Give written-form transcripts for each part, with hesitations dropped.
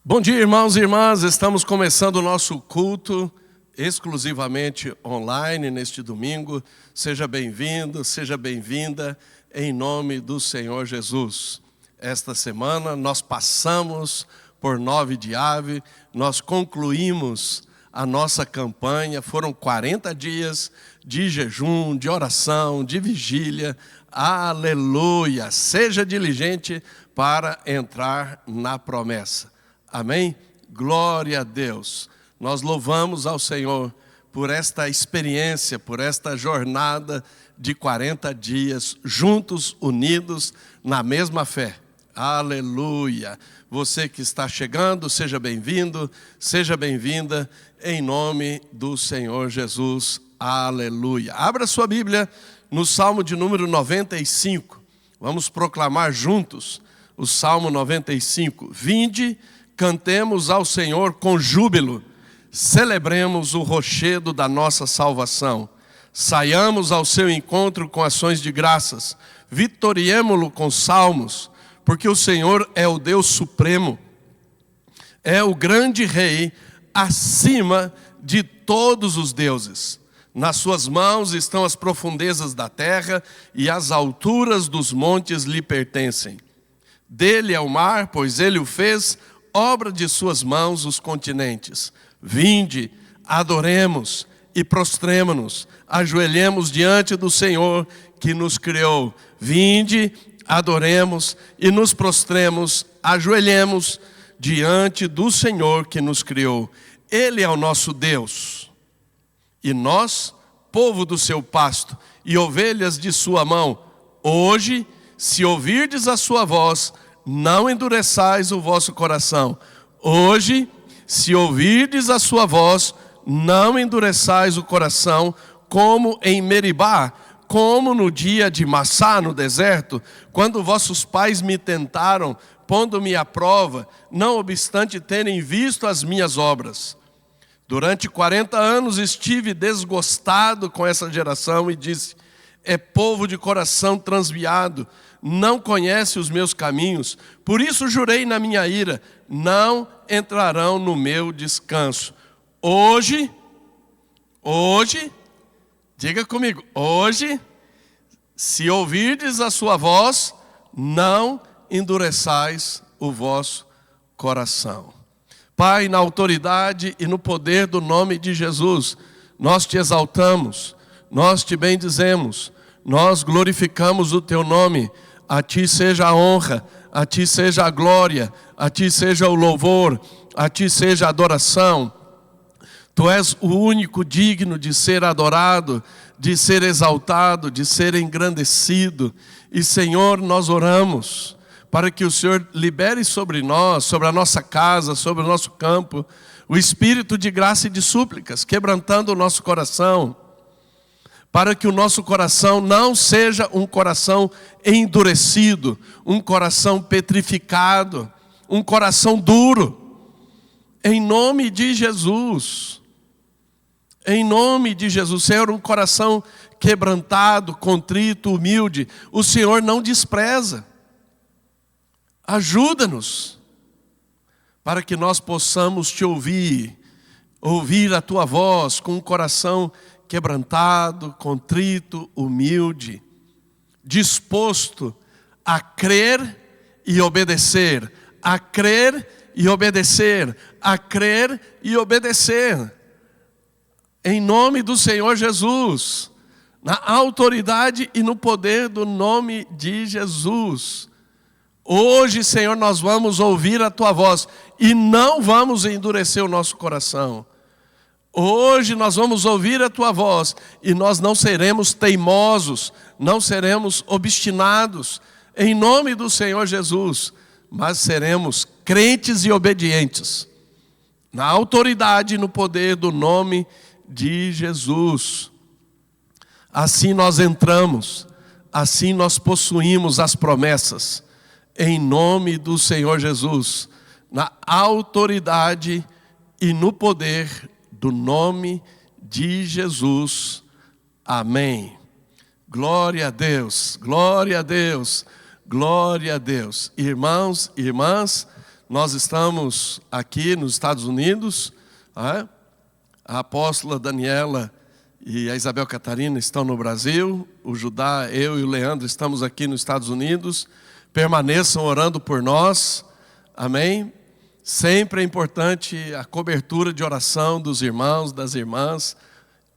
Bom dia, irmãos e irmãs. Estamos começando o nosso culto exclusivamente online neste domingo. Seja bem-vindo, seja bem-vinda em nome do Senhor Jesus. Esta semana nós passamos por 9 de Ave, nós concluímos a nossa campanha. Foram 40 dias de jejum, de oração, de vigília. Aleluia! Seja diligente para entrar na promessa. Amém? Glória a Deus. Nós louvamos ao Senhor por esta experiência, por esta jornada de 40 dias, juntos, unidos na mesma fé. Aleluia. Você que está chegando, seja bem-vindo, seja bem-vinda, em nome do Senhor Jesus. Aleluia. Abra sua Bíblia no Salmo de número 95. Vamos proclamar juntos o Salmo 95. Vinde, cantemos ao Senhor com júbilo, celebremos o rochedo da nossa salvação. Saiamos ao seu encontro com ações de graças, vitoriemo-lo com salmos, porque o Senhor é o Deus supremo, é o grande Rei acima de todos os deuses. Nas suas mãos estão as profundezas da terra e as alturas dos montes lhe pertencem. Dele é o mar, pois ele o fez, obra de suas mãos os continentes. Vinde, adoremos e prostremo-nos, ajoelhemos diante do Senhor que nos criou. Vinde, adoremos e nos prostremos, ajoelhemos diante do Senhor que nos criou. Ele é o nosso Deus, e nós, povo do seu pasto e ovelhas de sua mão. Hoje, se ouvirdes a sua voz, não endureçais o vosso coração. Hoje, se ouvirdes a sua voz, não endureçais o coração, como em Meribá, como no dia de Massá, no deserto, quando vossos pais me tentaram, pondo-me à prova, não obstante terem visto as minhas obras. Durante 40 anos estive desgostado com essa geração e disse: é povo de coração transviado, não conhece os meus caminhos. Por isso jurei na minha ira: não entrarão no meu descanso. Hoje, diga comigo, hoje, se ouvirdes a sua voz, não endureçais o vosso coração. Pai, na autoridade e no poder do nome de Jesus, nós te exaltamos, nós te bendizemos, nós glorificamos o teu nome. A ti seja a honra, a ti seja a glória, a ti seja o louvor, a ti seja a adoração. Tu és o único digno de ser adorado, de ser exaltado, de ser engrandecido. E Senhor, nós oramos para que o Senhor libere sobre nós, sobre a nossa casa, sobre o nosso campo, o espírito de graça e de súplicas, quebrantando o nosso coração, para que o nosso coração não seja um coração endurecido, um coração petrificado, um coração duro. Em nome de Jesus, em nome de Jesus, Senhor, um coração quebrantado, contrito, humilde, o Senhor não despreza. Ajuda-nos, para que nós possamos te ouvir a tua voz com um coração quebrantado, contrito, humilde, disposto a crer e obedecer, a crer e obedecer, a crer e obedecer. Em nome do Senhor Jesus, na autoridade e no poder do nome de Jesus. Hoje, Senhor, nós vamos ouvir a tua voz e não vamos endurecer o nosso coração. Hoje nós vamos ouvir a tua voz e nós não seremos teimosos, não seremos obstinados, em nome do Senhor Jesus, mas seremos crentes e obedientes, na autoridade e no poder do nome de Jesus. Assim nós entramos, assim nós possuímos as promessas, em nome do Senhor Jesus, na autoridade e no poder do nome de Jesus. Amém. Glória a Deus, glória a Deus, glória a Deus. Irmãos e irmãs, nós estamos aqui nos Estados Unidos, a apóstola Daniela e a Isabel Catarina estão no Brasil, o Judá, eu e o Leandro estamos aqui nos Estados Unidos. Permaneçam orando por nós, amém? Sempre é importante a cobertura de oração dos irmãos, das irmãs.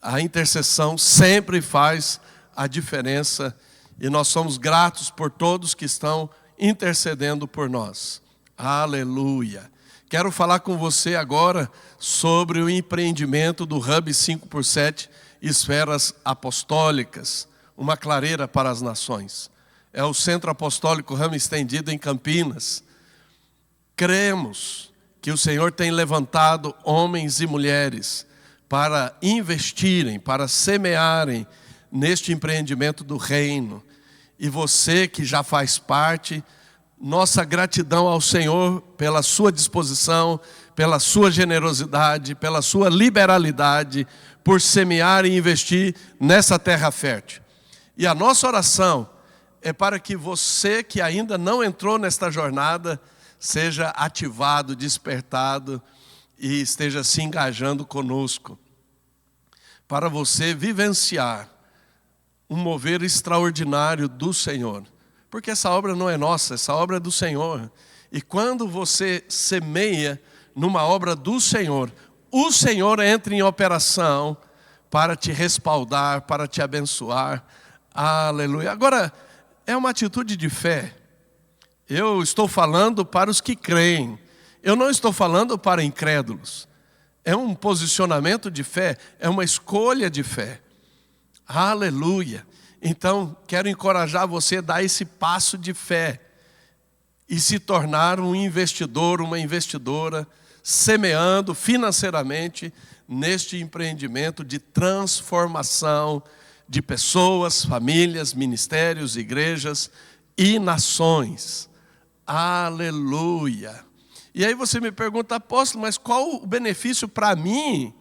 A intercessão sempre faz a diferença e nós somos gratos por todos que estão intercedendo por nós. Aleluia! Quero falar com você agora sobre o empreendimento do Hub 5x7 Esferas Apostólicas, uma clareira para as nações. É o Centro Apostólico Ramo Estendido em Campinas. Cremos que o Senhor tem levantado homens e mulheres para investirem, para semearem neste empreendimento do reino. E você que já faz parte, nossa gratidão ao Senhor pela sua disposição, pela sua generosidade, pela sua liberalidade, por semear e investir nessa terra fértil. E a nossa oração é para que você que ainda não entrou nesta jornada, seja ativado, despertado e esteja se engajando conosco. Para você vivenciar um mover extraordinário do Senhor. Porque essa obra não é nossa, essa obra é do Senhor. E quando você semeia numa obra do Senhor, o Senhor entra em operação para te respaldar, para te abençoar. Aleluia. Agora, é uma atitude de fé. Eu estou falando para os que creem. Eu não estou falando para incrédulos. É um posicionamento de fé, é uma escolha de fé. Aleluia. Então, quero encorajar você a dar esse passo de fé e se tornar um investidor, uma investidora, semeando financeiramente neste empreendimento de transformação de pessoas, famílias, ministérios, igrejas e nações. Aleluia! E aí você me pergunta, apóstolo, mas qual o benefício para mim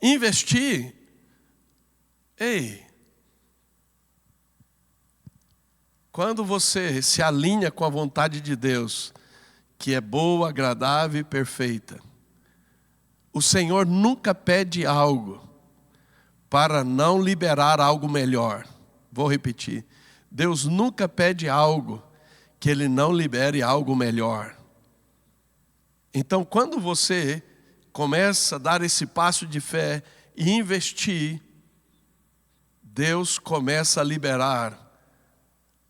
investir? Ei, quando você se alinha com a vontade de Deus, que é boa, agradável e perfeita, o Senhor nunca pede algo para não liberar algo melhor. Vou repetir. Deus nunca pede algo que Ele não libere algo melhor. Então, quando você começa a dar esse passo de fé e investir, Deus começa a liberar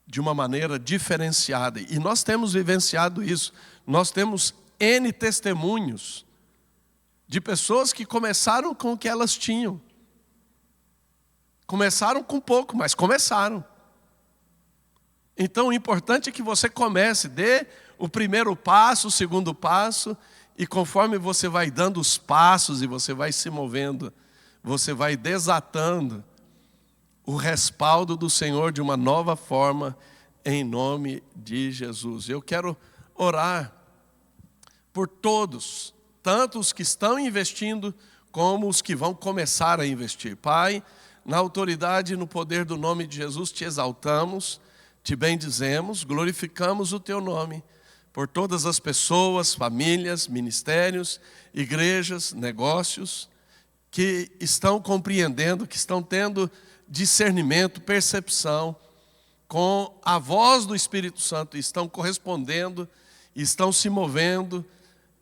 de uma maneira diferenciada. E nós temos vivenciado isso. Nós temos N testemunhos de pessoas que começaram com o que elas tinham. Começaram com pouco, mas começaram. Então o importante é que você comece, dê o primeiro passo, o segundo passo, e conforme você vai dando os passos e você vai se movendo, você vai desatando o respaldo do Senhor de uma nova forma, em nome de Jesus. Eu quero orar por todos, tanto os que estão investindo, como os que vão começar a investir. Pai, na autoridade e no poder do nome de Jesus, te exaltamos, te bendizemos, glorificamos o teu nome, por todas as pessoas, famílias, ministérios, igrejas, negócios, que estão compreendendo, que estão tendo discernimento, percepção, com a voz do Espírito Santo, estão correspondendo, estão se movendo,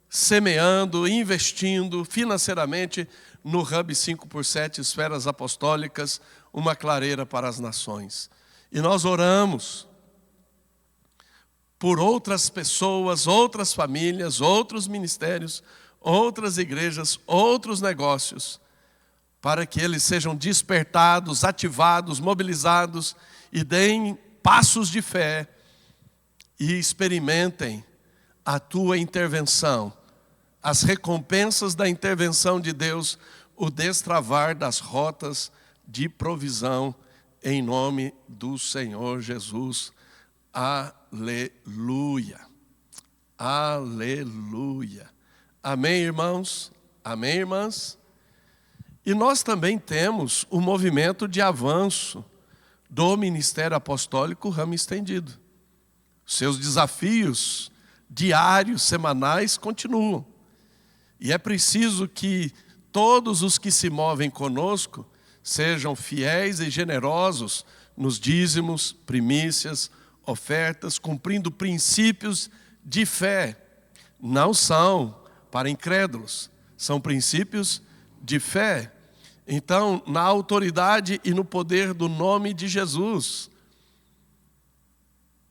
semeando, investindo financeiramente no Hub 5x7 Esferas Apostólicas, uma clareira para as nações. E nós oramos por outras pessoas, outras famílias, outros ministérios, outras igrejas, outros negócios, para que eles sejam despertados, ativados, mobilizados e deem passos de fé e experimentem a tua intervenção, as recompensas da intervenção de Deus, o destravar das rotas de provisão, em nome do Senhor Jesus. Aleluia. Aleluia. Amém, irmãos? Amém, irmãs? E nós também temos o movimento de avanço do Ministério Apostólico Ramo Estendido. Seus desafios diários, semanais, continuam. E é preciso que todos os que se movem conosco sejam fiéis e generosos nos dízimos, primícias, ofertas, cumprindo princípios de fé. Não são para incrédulos, são princípios de fé. Então, na autoridade e no poder do nome de Jesus,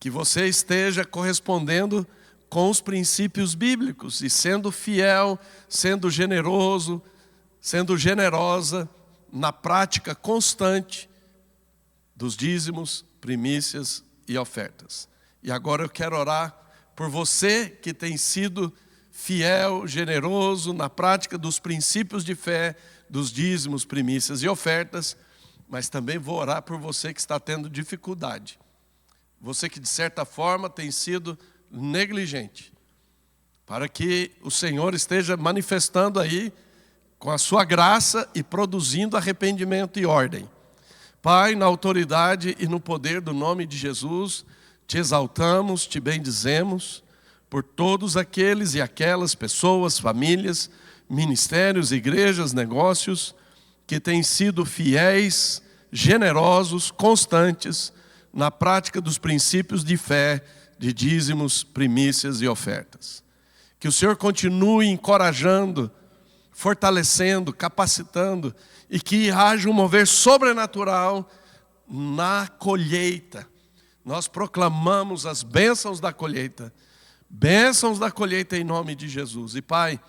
que você esteja correspondendo com os princípios bíblicos e sendo fiel, sendo generoso, sendo generosa na prática constante dos dízimos, primícias e ofertas. E agora eu quero orar por você que tem sido fiel, generoso na prática dos princípios de fé, dos dízimos, primícias e ofertas, mas também vou orar por você que está tendo dificuldade. Você que de certa forma tem sido negligente, para que o Senhor esteja manifestando aí com a sua graça e produzindo arrependimento e ordem. Pai, na autoridade e no poder do nome de Jesus, te exaltamos, te bendizemos por todos aqueles e aquelas pessoas, famílias, ministérios, igrejas, negócios que têm sido fiéis, generosos, constantes na prática dos princípios de fé, de dízimos, primícias e ofertas. Que o Senhor continue encorajando, fortalecendo, capacitando e que haja um mover sobrenatural na colheita. Nós proclamamos as bênçãos da colheita em nome de Jesus. E Pai,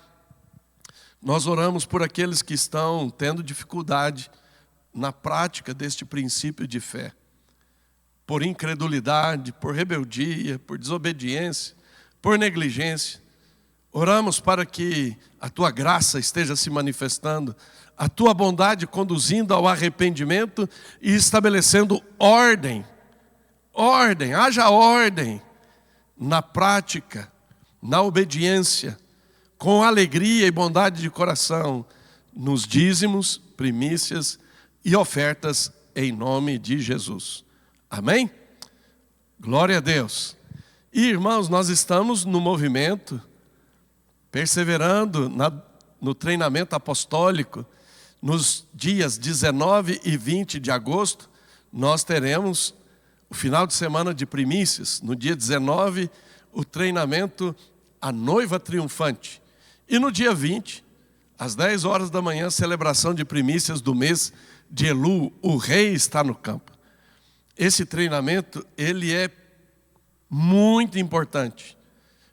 nós oramos por aqueles que estão tendo dificuldade na prática deste princípio de fé, por incredulidade, por rebeldia, por desobediência, por negligência. Oramos para que a Tua graça esteja se manifestando, a Tua bondade conduzindo ao arrependimento e estabelecendo ordem, haja ordem na prática, na obediência, com alegria e bondade de coração, nos dízimos, primícias e ofertas em nome de Jesus. Amém? Glória a Deus. E irmãos, nós estamos no movimento, perseverando no treinamento apostólico. Nos dias 19 e 20 de agosto, nós teremos o final de semana de primícias. No dia 19, o treinamento A Noiva Triunfante. E no dia 20, às 10 horas da manhã, celebração de primícias do mês de Elul, o rei está no campo. Esse treinamento, ele é muito importante,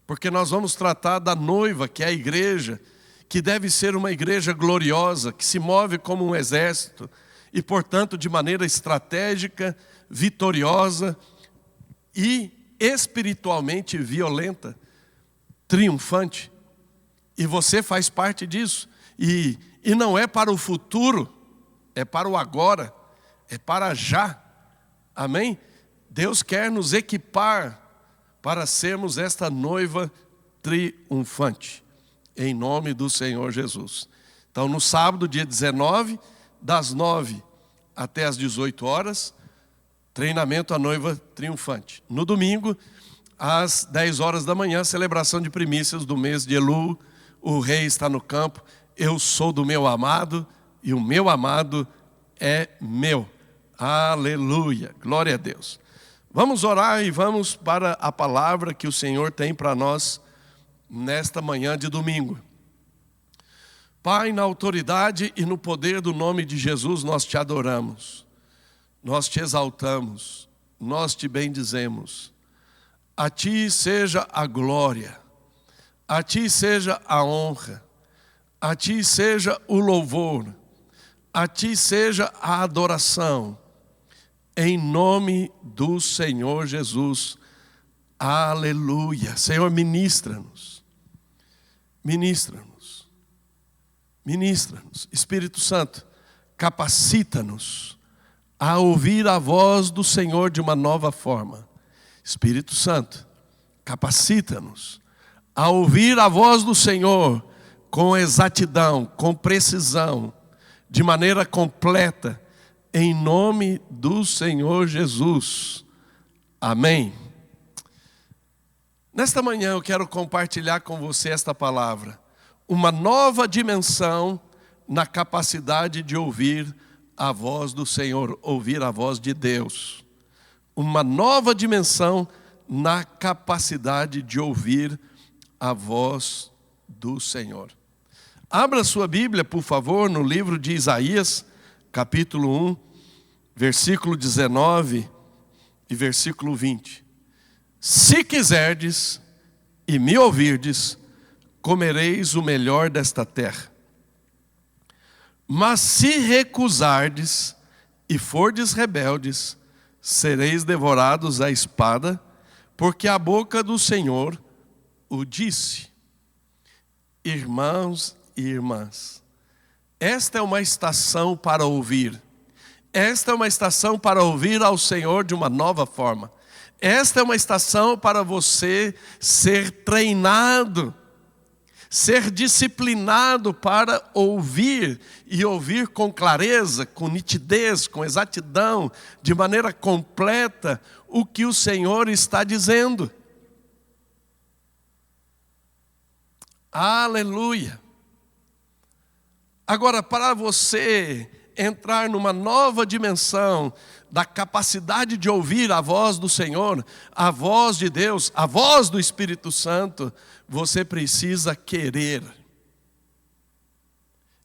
porque nós vamos tratar da noiva, que é a igreja, que deve ser uma igreja gloriosa, que se move como um exército e, portanto, de maneira estratégica, vitoriosa e espiritualmente violenta, triunfante. E você faz parte disso. E não é para o futuro, é para o agora, é para já. Amém? Deus quer nos equipar para sermos esta noiva triunfante, em nome do Senhor Jesus. Então, no sábado, dia 19, das 9 até as 18 horas, treinamento A Noiva Triunfante. No domingo, às 10 horas da manhã, celebração de primícias do mês de Elul, o rei está no campo, eu sou do meu amado e o meu amado é meu. Aleluia, glória a Deus. Vamos orar e vamos para a palavra que o Senhor tem para nós nesta manhã de domingo. Pai, na autoridade e no poder do nome de Jesus, nós te adoramos, nós te exaltamos, nós te bendizemos. A ti seja a glória, a ti seja a honra, a ti seja o louvor, a ti seja a adoração, em nome do Senhor Jesus. Aleluia. Senhor, ministra-nos, ministra-nos, ministra-nos. Espírito Santo, capacita-nos a ouvir a voz do Senhor de uma nova forma. Espírito Santo, capacita-nos a ouvir a voz do Senhor com exatidão, com precisão, de maneira completa, em nome do Senhor Jesus. Amém. Nesta manhã eu quero compartilhar com você esta palavra. Uma nova dimensão na capacidade de ouvir a voz do Senhor, ouvir a voz de Deus. Uma nova dimensão na capacidade de ouvir a voz do Senhor. Abra sua Bíblia, por favor, no livro de Isaías, capítulo 1, versículo 19 e versículo 20. Se quiserdes e me ouvirdes, comereis o melhor desta terra. Mas se recusardes e fordes rebeldes, sereis devorados à espada, porque a boca do Senhor o disse. Irmãos e irmãs, esta é uma estação para ouvir. Esta é uma estação para ouvir ao Senhor de uma nova forma. Esta é uma estação para você ser treinado, ser disciplinado para ouvir, e ouvir com clareza, com nitidez, com exatidão, de maneira completa, o que o Senhor está dizendo. Aleluia! Agora, para você entrar numa nova dimensão da capacidade de ouvir a voz do Senhor, a voz de Deus, a voz do Espírito Santo, você precisa querer.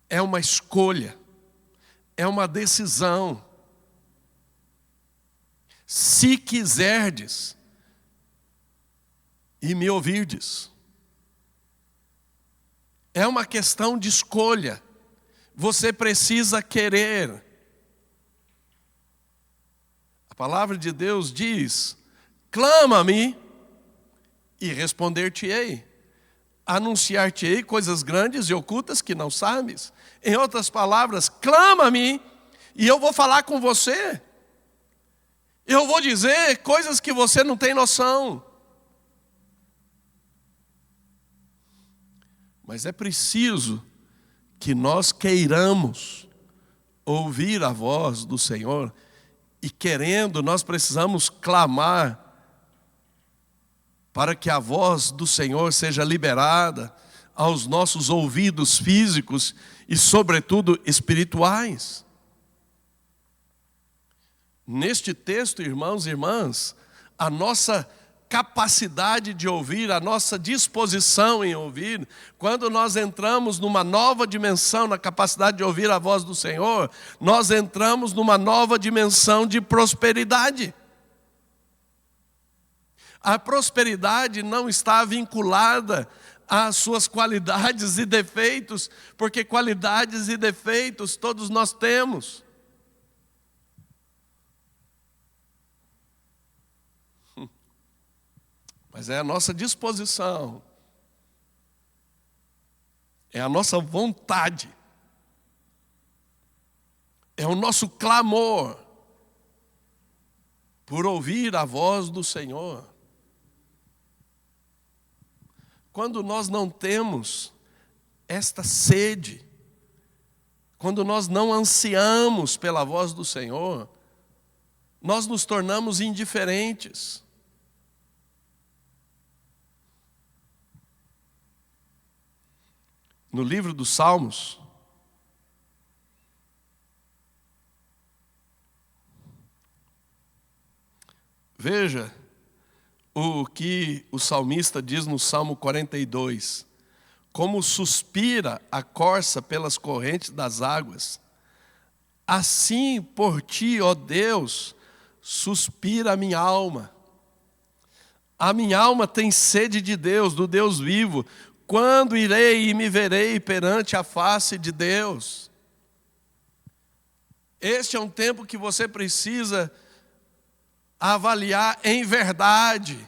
É uma escolha, é uma decisão. Se quiserdes e me ouvirdes, é uma questão de escolha. Você precisa querer. A palavra de Deus diz: clama-me e responder-te-ei. Anunciar-te-ei coisas grandes e ocultas que não sabes. Em outras palavras, clama-me e eu vou falar com você. Eu vou dizer coisas que você não tem noção. Mas é preciso que nós queiramos ouvir a voz do Senhor, e querendo, nós precisamos clamar para que a voz do Senhor seja liberada aos nossos ouvidos físicos e, sobretudo, espirituais. Neste texto, irmãos e irmãs, a nossa capacidade de ouvir, a nossa disposição em ouvir, quando nós entramos numa nova dimensão na capacidade de ouvir a voz do Senhor, nós entramos numa nova dimensão de prosperidade. A prosperidade não está vinculada às suas qualidades e defeitos, porque qualidades e defeitos todos nós temos. Mas é a nossa disposição, é a nossa vontade, é o nosso clamor por ouvir a voz do Senhor. Quando nós não temos esta sede, quando nós não ansiamos pela voz do Senhor, nós nos tornamos indiferentes. No livro dos Salmos, veja o que o salmista diz no Salmo 42. Como suspira a corça pelas correntes das águas, assim por ti, ó Deus, suspira a minha alma. A minha alma tem sede de Deus, do Deus vivo. Quando irei e me verei perante a face de Deus? Este é um tempo que você precisa avaliar em verdade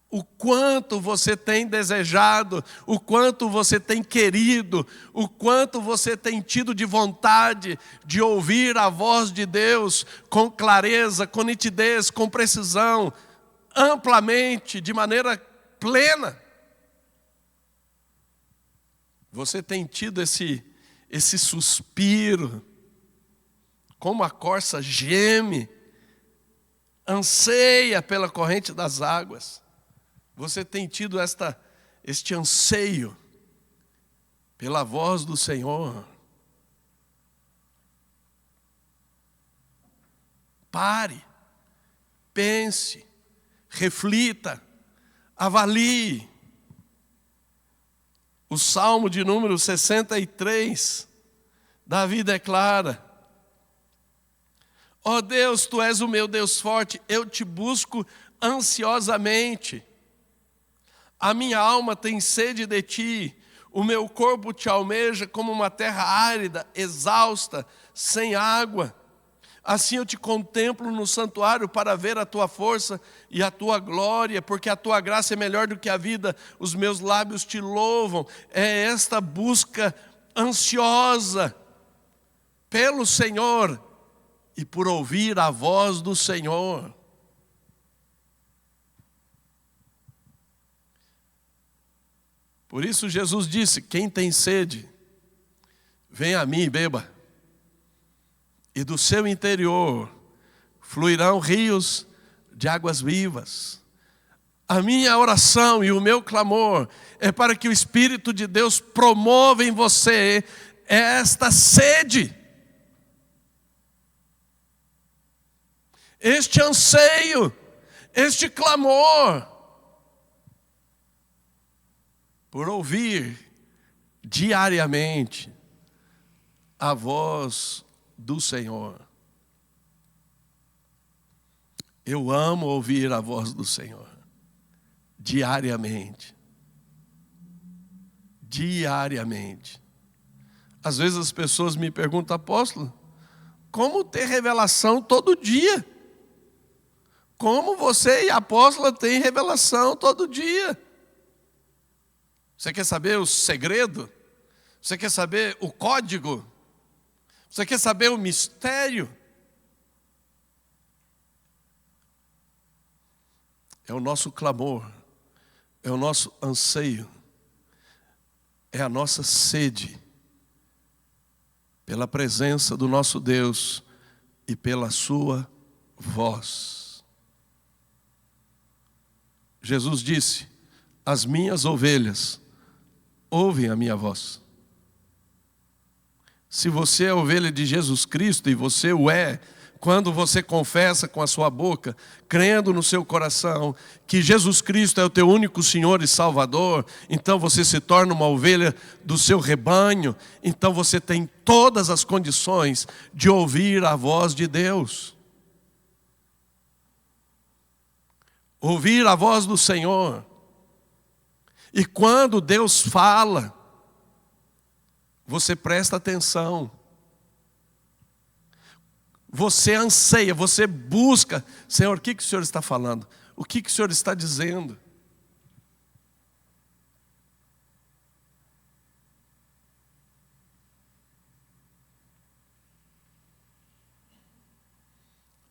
o quanto você tem desejado, o quanto você tem querido, o quanto você tem tido de vontade de ouvir a voz de Deus com clareza, com nitidez, com precisão, amplamente, de maneira plena. Você tem tido esse suspiro, como a corça geme, anseia pela corrente das águas. Você tem tido este anseio pela voz do Senhor? Pare, pense, reflita, avalie. O Salmo de número 63, Davi declara: ó Deus, Tu és o meu Deus forte, eu te busco ansiosamente. A minha alma tem sede de Ti, o meu corpo te almeja como uma terra árida, exausta, sem água. Assim eu te contemplo no santuário para ver a Tua força e a Tua glória, porque a Tua graça é melhor do que a vida, os meus lábios te louvam. É esta busca ansiosa pelo Senhor e por ouvir a voz do Senhor. Por isso Jesus disse: quem tem sede, venha a mim e beba. E do seu interior fluirão rios de águas vivas. A minha oração e o meu clamor é para que o Espírito de Deus promova em você esta sede, este anseio, este clamor, por ouvir diariamente a voz do Senhor. Eu amo ouvir a voz do Senhor, diariamente. Diariamente. Às vezes as pessoas me perguntam: apóstolo, como ter revelação todo dia? Como você e a apóstola têm revelação todo dia? Você quer saber o segredo? Você quer saber o código? Você quer saber o mistério? É o nosso clamor, é o nosso anseio, é a nossa sede pela presença do nosso Deus e pela sua voz. Jesus disse: as minhas ovelhas ouvem a minha voz. Se você é ovelha de Jesus Cristo, e você o é, quando você confessa com a sua boca, crendo no seu coração, que Jesus Cristo é o teu único Senhor e Salvador, então você se torna uma ovelha do seu rebanho, então você tem todas as condições de ouvir a voz de Deus. Ouvir a voz do Senhor. E quando Deus fala, você presta atenção. Você anseia, você busca. Senhor, o que o Senhor está falando? O que o Senhor está dizendo?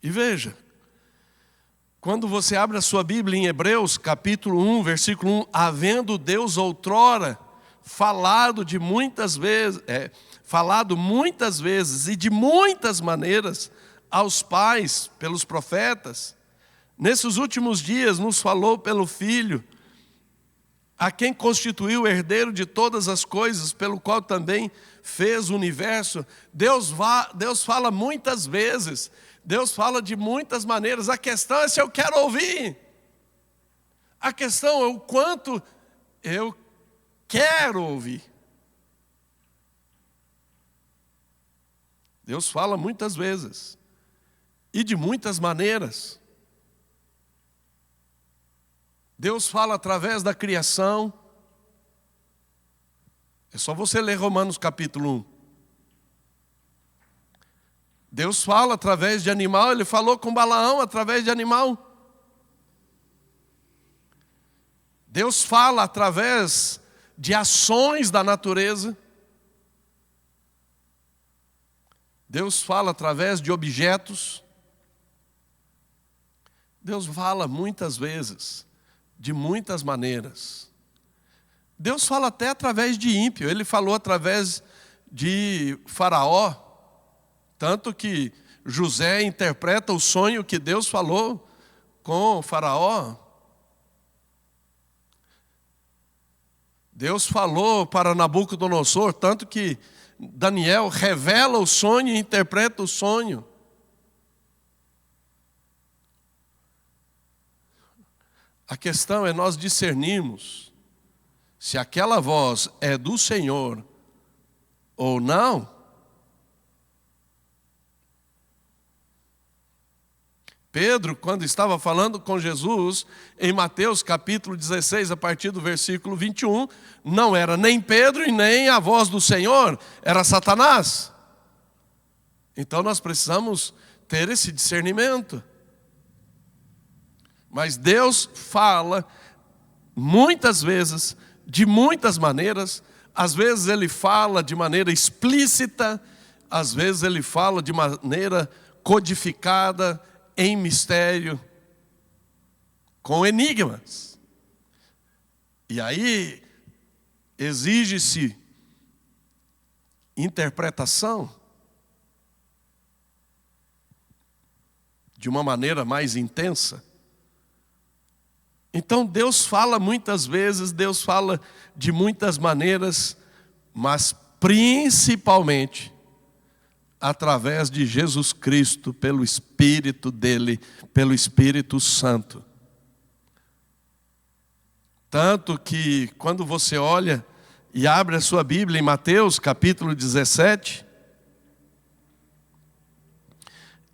E veja, quando você abre a sua Bíblia em Hebreus, capítulo 1, versículo 1, havendo Deus outrora falado muitas vezes e de muitas maneiras aos pais pelos profetas, nesses últimos dias nos falou pelo Filho, a quem constituiu o herdeiro de todas as coisas, pelo qual também fez o universo. Deus fala muitas vezes, Deus fala de muitas maneiras. A questão é se eu quero ouvir. A questão é o quanto eu quero ouvir. Deus fala muitas vezes e de muitas maneiras. Deus fala através da criação. É só você ler Romanos capítulo 1. Deus fala através de animal. Ele falou com Balaão através de animal. Deus fala através de ações da natureza. Deus fala através de objetos. Deus fala muitas vezes, de muitas maneiras. Deus fala até através de ímpio. Ele falou através de Faraó. Tanto que José interpreta o sonho que Deus falou com Faraó. Deus falou para Nabucodonosor, tanto que Daniel revela o sonho e interpreta o sonho. A questão é nós discernirmos se aquela voz é do Senhor ou não. Pedro, quando estava falando com Jesus, em Mateus capítulo 16, a partir do versículo 21, não era nem Pedro e nem a voz do Senhor, era Satanás. Então nós precisamos ter esse discernimento. Mas Deus fala muitas vezes, de muitas maneiras. Às vezes Ele fala de maneira explícita, às vezes Ele fala de maneira codificada, em mistério, com enigmas. E aí exige-se interpretação de uma maneira mais intensa. Então Deus fala muitas vezes, Deus fala de muitas maneiras, mas principalmente através de Jesus Cristo, pelo Espírito dele, pelo Espírito Santo. Tanto que quando você olha e abre a sua Bíblia em Mateus capítulo 17,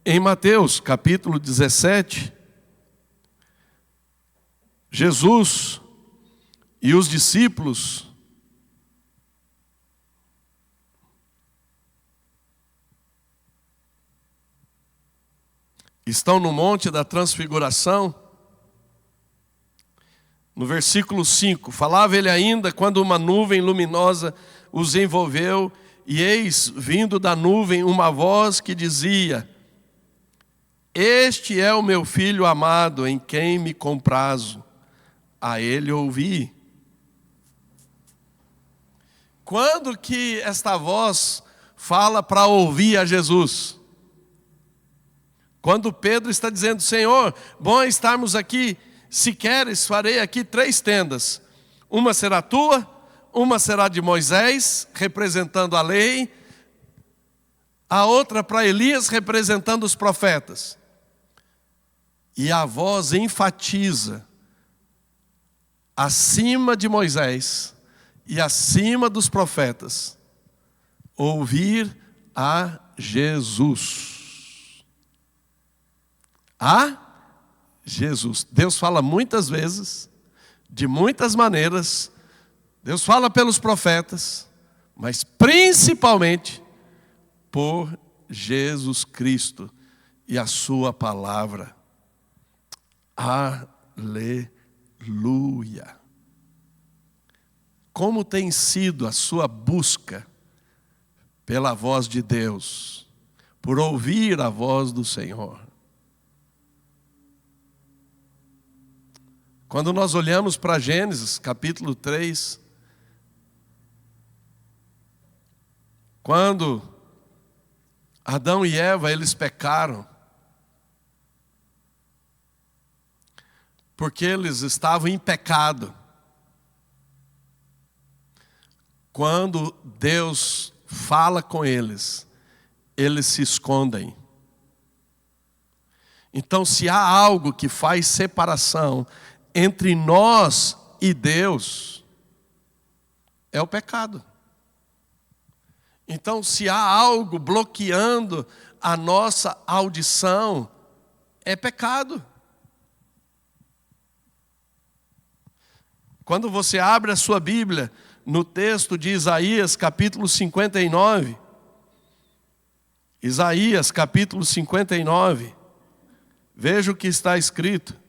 em Mateus capítulo 17, Jesus e os discípulos estão no Monte da Transfiguração. No versículo 5, falava ele ainda quando uma nuvem luminosa os envolveu, e eis, vindo da nuvem, uma voz que dizia: Este é o meu filho amado, em quem me comprazo, a ele ouvi. Quando que esta voz fala para ouvir a Jesus? Quando Pedro está dizendo: Senhor, bom é estarmos aqui, se queres farei aqui 3 tendas. Uma será tua, uma será de Moisés, representando a lei, a outra para Elias, representando os profetas. E a voz enfatiza, acima de Moisés e acima dos profetas, ouvir a Jesus. A Jesus. Deus fala muitas vezes, de muitas maneiras. Deus fala pelos profetas, mas principalmente por Jesus Cristo e a sua palavra. Aleluia. Como tem sido a sua busca pela voz de Deus, por ouvir a voz do Senhor? Quando nós olhamos para Gênesis, capítulo 3, quando Adão e Eva, eles pecaram, porque eles estavam em pecado. Quando Deus fala com eles, eles se escondem. Então, se há algo que faz separação entre nós e Deus, é o pecado. Então, se há algo bloqueando a nossa audição, é pecado. Quando você abre a sua Bíblia, no texto de Isaías, capítulo 59, Isaías, capítulo 59, veja o que está escrito.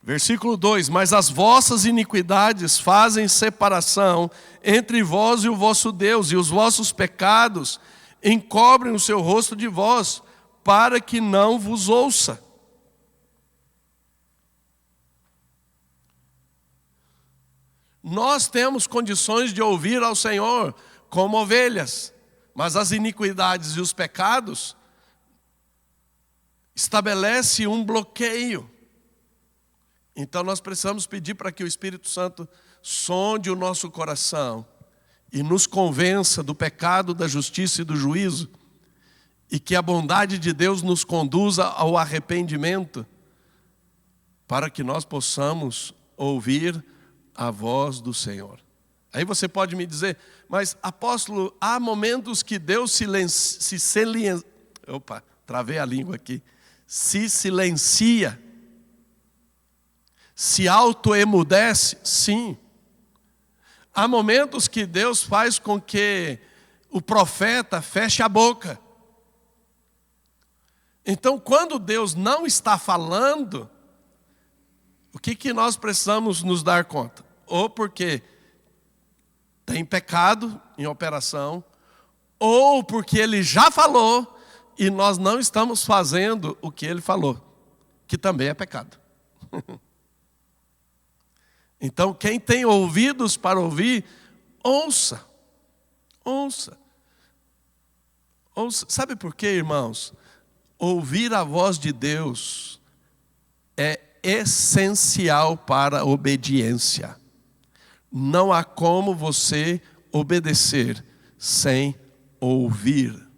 Versículo 2: Mas as vossas iniquidades fazem separação entre vós e o vosso Deus, e os vossos pecados encobrem o seu rosto de vós, para que não vos ouça. Nós temos condições de ouvir ao Senhor como ovelhas, mas as iniquidades e os pecados estabelecem um bloqueio. Então nós precisamos pedir para que o Espírito Santo sonde o nosso coração e nos convença do pecado, da justiça e do juízo, e que a bondade de Deus nos conduza ao arrependimento, para que nós possamos ouvir a voz do Senhor. Aí você pode me dizer, mas apóstolo, há momentos que Deus se silencia, se autoemudece? Sim. Há momentos que Deus faz com que o profeta feche a boca. Então, quando Deus não está falando, o que nós precisamos nos dar conta? Ou porque tem pecado em operação, ou porque Ele já falou e nós não estamos fazendo o que Ele falou, que também é pecado. Então, quem tem ouvidos para ouvir, ouça. Ouça. Ouça. Sabe por quê, irmãos? Ouvir a voz de Deus é essencial para a obediência. Não há como você obedecer sem ouvir.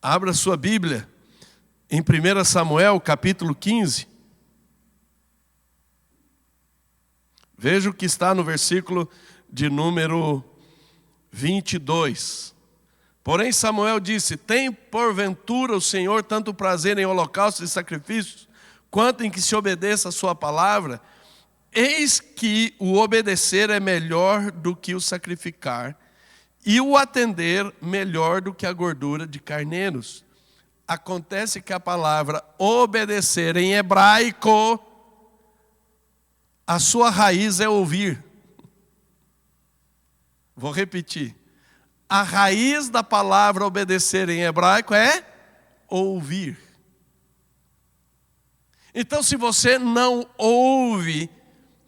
Abra sua Bíblia em 1 Samuel, capítulo 15. Veja o que está no versículo de número 22. Porém Samuel disse: tem porventura o Senhor tanto prazer em holocaustos e sacrifícios, quanto em que se obedeça a sua palavra? Eis que o obedecer é melhor do que o sacrificar, e o atender melhor do que a gordura de carneiros. Acontece que a palavra obedecer em hebraico, a sua raiz é ouvir. Vou repetir. A raiz da palavra obedecer em hebraico é ouvir. Então, se você não ouve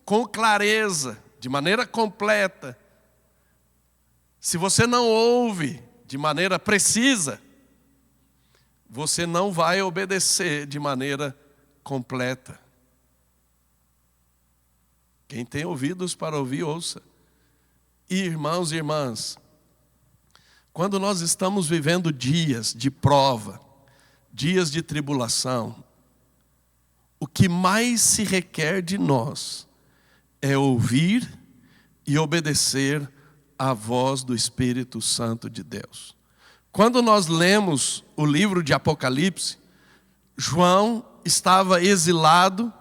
com clareza, de maneira completa, se você não ouve de maneira precisa, você não vai obedecer de maneira completa. Quem tem ouvidos para ouvir, ouça. E irmãos e irmãs, quando nós estamos vivendo dias de prova, dias de tribulação, o que mais se requer de nós é ouvir e obedecer à voz do Espírito Santo de Deus. Quando nós lemos o livro de Apocalipse, João estava exilado,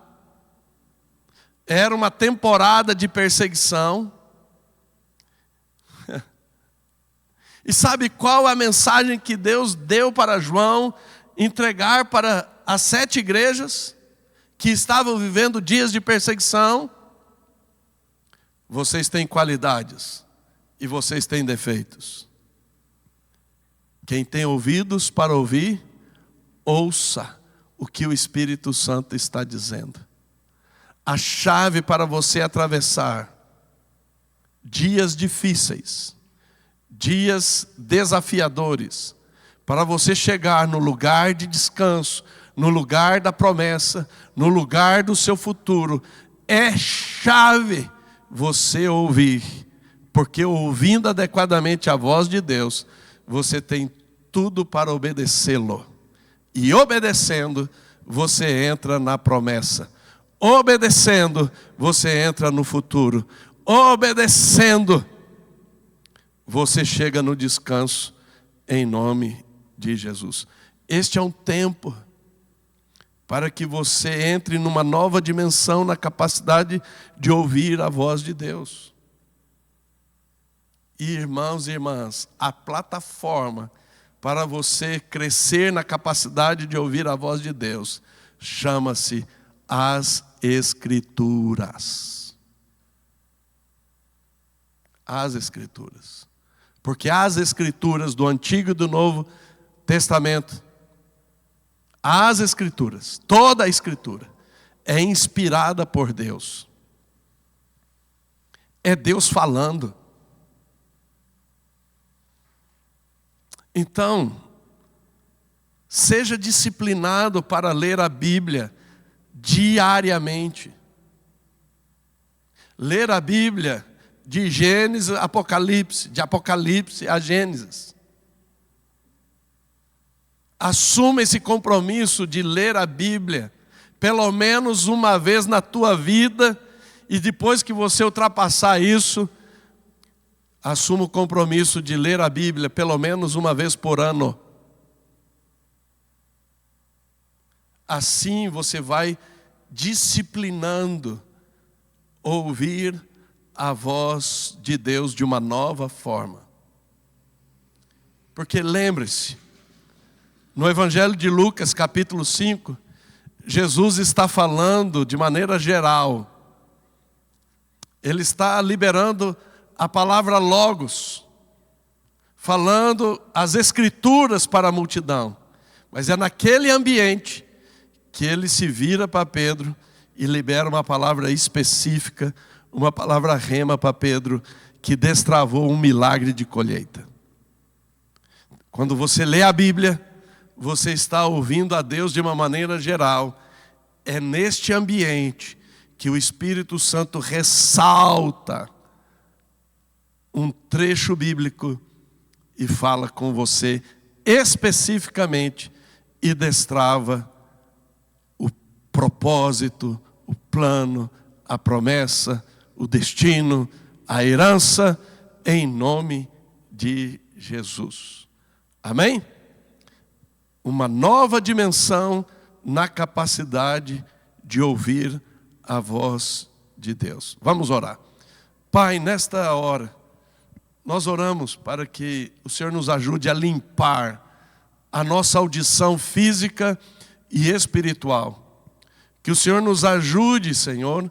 era uma temporada de perseguição. E sabe qual a mensagem que Deus deu para João entregar para as 7 igrejas que estavam vivendo dias de perseguição? Vocês têm qualidades e vocês têm defeitos. Quem tem ouvidos para ouvir, ouça o que o Espírito Santo está dizendo. A chave para você atravessar dias difíceis, dias desafiadores, para você chegar no lugar de descanso, no lugar da promessa, no lugar do seu futuro, é chave você ouvir, porque ouvindo adequadamente a voz de Deus, você tem tudo para obedecê-lo. E obedecendo, você entra na promessa. Obedecendo, você entra no futuro. Obedecendo, você chega no descanso em nome de Jesus. Este é um tempo para que você entre numa nova dimensão na capacidade de ouvir a voz de Deus. E irmãos e irmãs, a plataforma para você crescer na capacidade de ouvir a voz de Deus chama-se as Escrituras. As Escrituras. Porque as Escrituras do Antigo e do Novo Testamento, as Escrituras, toda a Escritura, é inspirada por Deus. É Deus falando. Então, seja disciplinado para ler a Bíblia diariamente. Ler a Bíblia de Gênesis a Apocalipse, de Apocalipse a Gênesis. Assuma esse compromisso de ler a Bíblia pelo menos uma vez na tua vida, e depois que você ultrapassar isso, assuma o compromisso de ler a Bíblia pelo menos uma vez por ano. Assim você vai disciplinando ouvir a voz de Deus de uma nova forma. Porque lembre-se, no Evangelho de Lucas, capítulo 5, Jesus está falando de maneira geral. Ele está liberando a palavra logos, falando as escrituras para a multidão. Mas é naquele ambiente que ele se vira para Pedro e libera uma palavra específica, uma palavra rema para Pedro, que destravou um milagre de colheita. Quando você lê a Bíblia, você está ouvindo a Deus de uma maneira geral. É neste ambiente que o Espírito Santo ressalta um trecho bíblico e fala com você especificamente e destrava o propósito, o plano, a promessa, o destino, a herança, em nome de Jesus. Amém? Uma nova dimensão na capacidade de ouvir a voz de Deus. Vamos orar. Pai, nesta hora, nós oramos para que o Senhor nos ajude a limpar a nossa audição física e espiritual. Que o Senhor nos ajude, Senhor,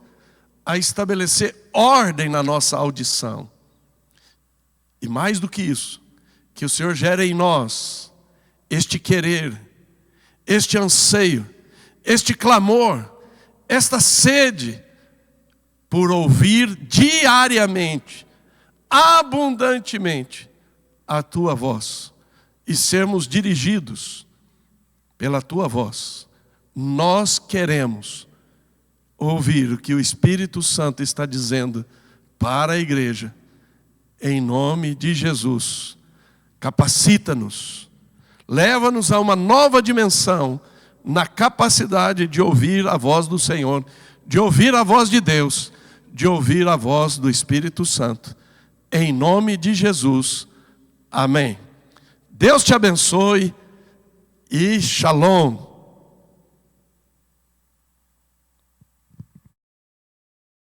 a estabelecer ordem na nossa audição. E mais do que isso, que o Senhor gere em nós este querer, este anseio, este clamor, esta sede por ouvir diariamente, abundantemente, a Tua voz e sermos dirigidos pela Tua voz. Nós queremos ouvir o que o Espírito Santo está dizendo para a igreja, em nome de Jesus. Capacita-nos, leva-nos a uma nova dimensão na capacidade de ouvir a voz do Senhor, de ouvir a voz de Deus, de ouvir a voz do Espírito Santo. Em nome de Jesus. Amém. Deus te abençoe e shalom.